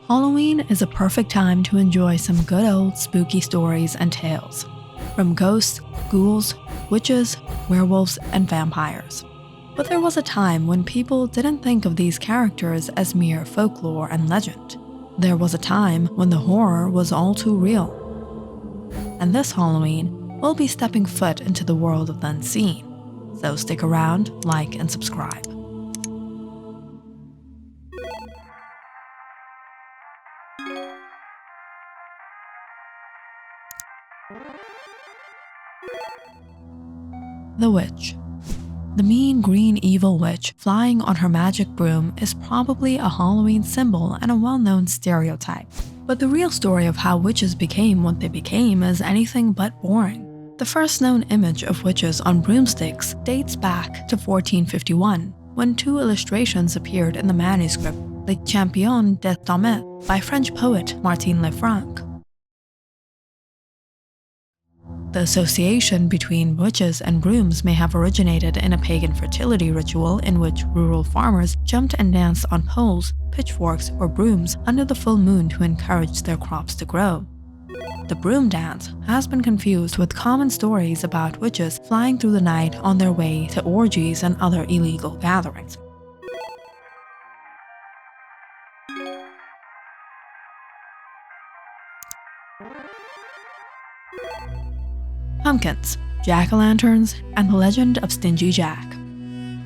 Halloween is a perfect time to enjoy some good old spooky stories and tales, from ghosts, ghouls, witches, werewolves, and vampires. But there was a time when people didn't think of these characters as mere folklore and legend. There was a time when the horror was all too real. And this Halloween, we'll be stepping foot into the world of the unseen. So stick around, like, and subscribe. The Witch. The mean green evil witch flying on her magic broom is probably a Halloween symbol and a well-known stereotype. But the real story of how witches became what they became is anything but boring. The first known image of witches on broomsticks dates back to 1451, when two illustrations appeared in the manuscript Les Champions des Dames by French poet Martin Lefranc. The association between witches and brooms may have originated in a pagan fertility ritual in which rural farmers jumped and danced on poles, pitchforks, or brooms under the full moon to encourage their crops to grow. The broom dance has been confused with common stories about witches flying through the night on their way to orgies and other illegal gatherings. Pumpkins, jack-o'-lanterns, and the legend of Stingy Jack.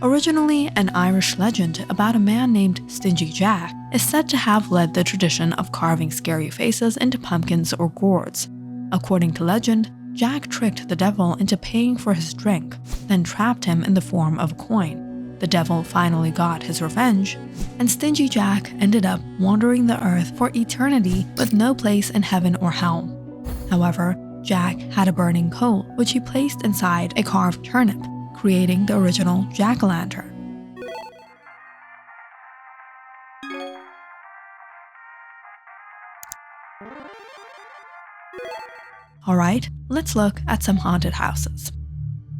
Originally an Irish legend about a man named Stingy Jack is said to have led the tradition of carving scary faces into pumpkins or gourds. According to legend, Jack tricked the devil into paying for his drink, then trapped him in the form of a coin. The devil finally got his revenge, and Stingy Jack ended up wandering the earth for eternity with no place in heaven or hell. However, Jack had a burning coal, which he placed inside a carved turnip, creating the original jack-o'-lantern. Alright, let's look at some haunted houses.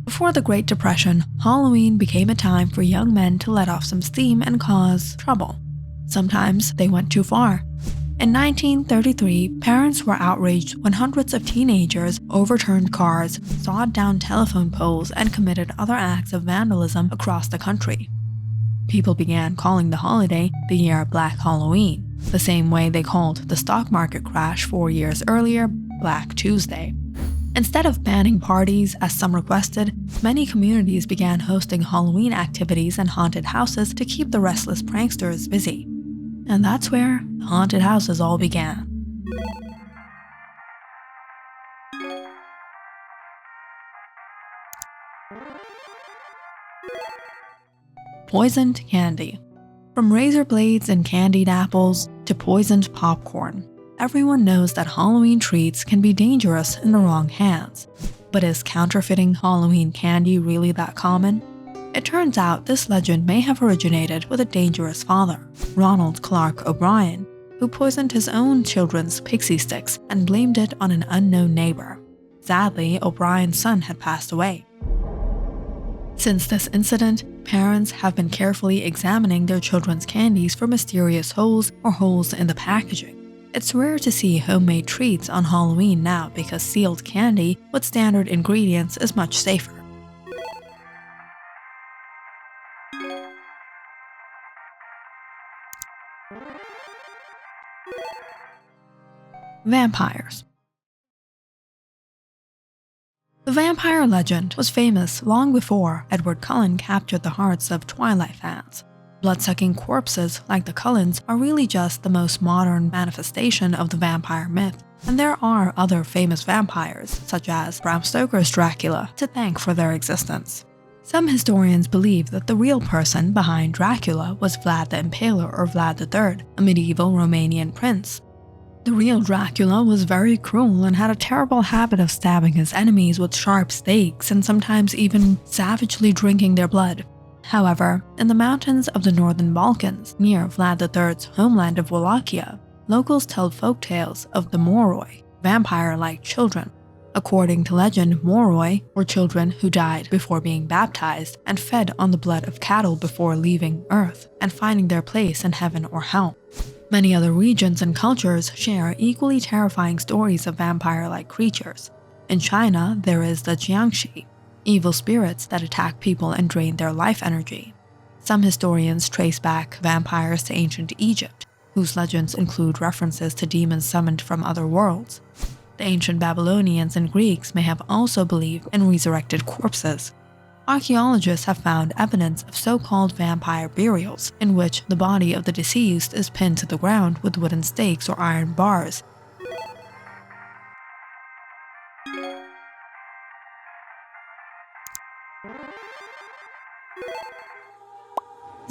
Before the Great Depression, Halloween became a time for young men to let off some steam and cause trouble. Sometimes they went too far. In 1933, parents were outraged when hundreds of teenagers overturned cars, sawed down telephone poles, and committed other acts of vandalism across the country. People began calling the holiday the year Black Halloween, the same way they called the stock market crash 4 years earlier Black Tuesday. Instead of banning parties, as some requested, many communities began hosting Halloween activities and haunted houses to keep the restless pranksters busy. And that's where the haunted houses all began. Poisoned candy. From razor blades and candied apples to poisoned popcorn, everyone knows that Halloween treats can be dangerous in the wrong hands. But is counterfeiting Halloween candy really that common? It turns out this legend may have originated with a dangerous father, Ronald Clark O'Brien, who poisoned his own children's pixie sticks and blamed it on an unknown neighbor. Sadly, O'Brien's son had passed away. Since this incident, parents have been carefully examining their children's candies for mysterious holes or holes in the packaging. It's rare to see homemade treats on Halloween now because sealed candy with standard ingredients is much safer. Vampires. The vampire legend was famous long before Edward Cullen captured the hearts of Twilight fans. Blood-sucking corpses like the Cullens are really just the most modern manifestation of the vampire myth, and there are other famous vampires, such as Bram Stoker's Dracula, to thank for their existence. Some historians believe that the real person behind Dracula was Vlad the Impaler or Vlad III, a medieval Romanian prince. The real Dracula was very cruel and had a terrible habit of stabbing his enemies with sharp stakes and sometimes even savagely drinking their blood. However, in the mountains of the northern Balkans, near Vlad III's homeland of Wallachia, locals tell folktales of the Moroi, vampire-like children. According to legend, Moroi were children who died before being baptized and fed on the blood of cattle before leaving Earth and finding their place in heaven or hell. Many other regions and cultures share equally terrifying stories of vampire-like creatures. In China, there is the Jiangshi, evil spirits that attack people and drain their life energy. Some historians trace back vampires to ancient Egypt, whose legends include references to demons summoned from other worlds. The ancient Babylonians and Greeks may have also believed in resurrected corpses. Archaeologists have found evidence of so-called vampire burials, in which the body of the deceased is pinned to the ground with wooden stakes or iron bars.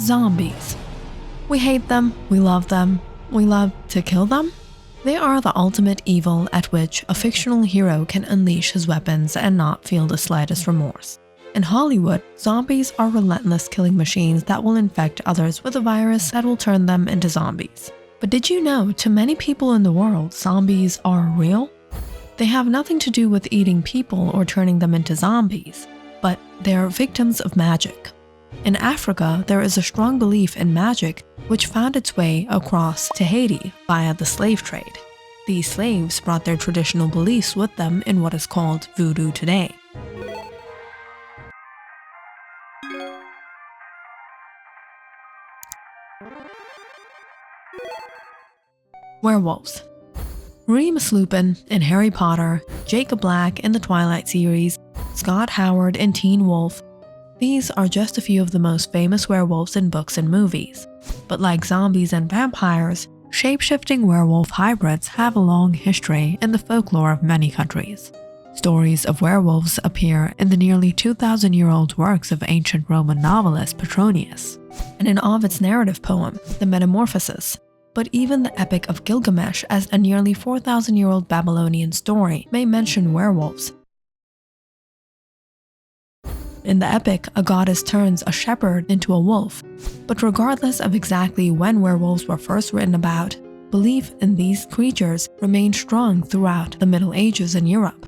Zombies. We hate them, we love to kill them? They are the ultimate evil at which a fictional hero can unleash his weapons and not feel the slightest remorse. In Hollywood, zombies are relentless killing machines that will infect others with a virus that will turn them into zombies. But did you know, to many people in the world, zombies are real? They have nothing to do with eating people or turning them into zombies, but they're victims of magic. In Africa, there is a strong belief in magic which found its way across to Haiti via the slave trade. These slaves brought their traditional beliefs with them in what is called voodoo today. Werewolves. Remus Lupin in Harry Potter, Jacob Black in the Twilight series, Scott Howard in Teen Wolf. These are just a few of the most famous werewolves in books and movies. But like zombies and vampires, shape-shifting werewolf hybrids have a long history in the folklore of many countries. Stories of werewolves appear in the nearly 2,000-year-old works of ancient Roman novelist Petronius, and in Ovid's narrative poem, The Metamorphoses. But even the Epic of Gilgamesh, as a nearly 4,000-year-old Babylonian story, may mention werewolves. In the epic, a goddess turns a shepherd into a wolf, but regardless of exactly when werewolves were first written about, belief in these creatures remained strong throughout the Middle Ages in Europe.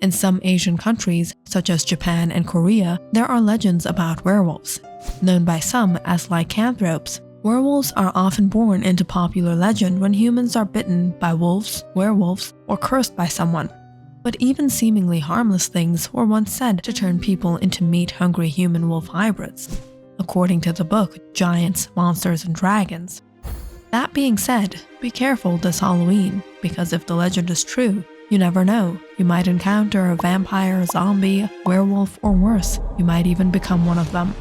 In some Asian countries, such as Japan and Korea, there are legends about werewolves. Known by some as lycanthropes, werewolves are often born into popular legend when humans are bitten by wolves, werewolves, or cursed by someone. But even seemingly harmless things were once said to turn people into meat-hungry human-wolf hybrids, according to the book Giants, Monsters, and Dragons. That being said, be careful this Halloween, because if the legend is true, you never know. You might encounter a vampire, zombie, werewolf, or worse, you might even become one of them.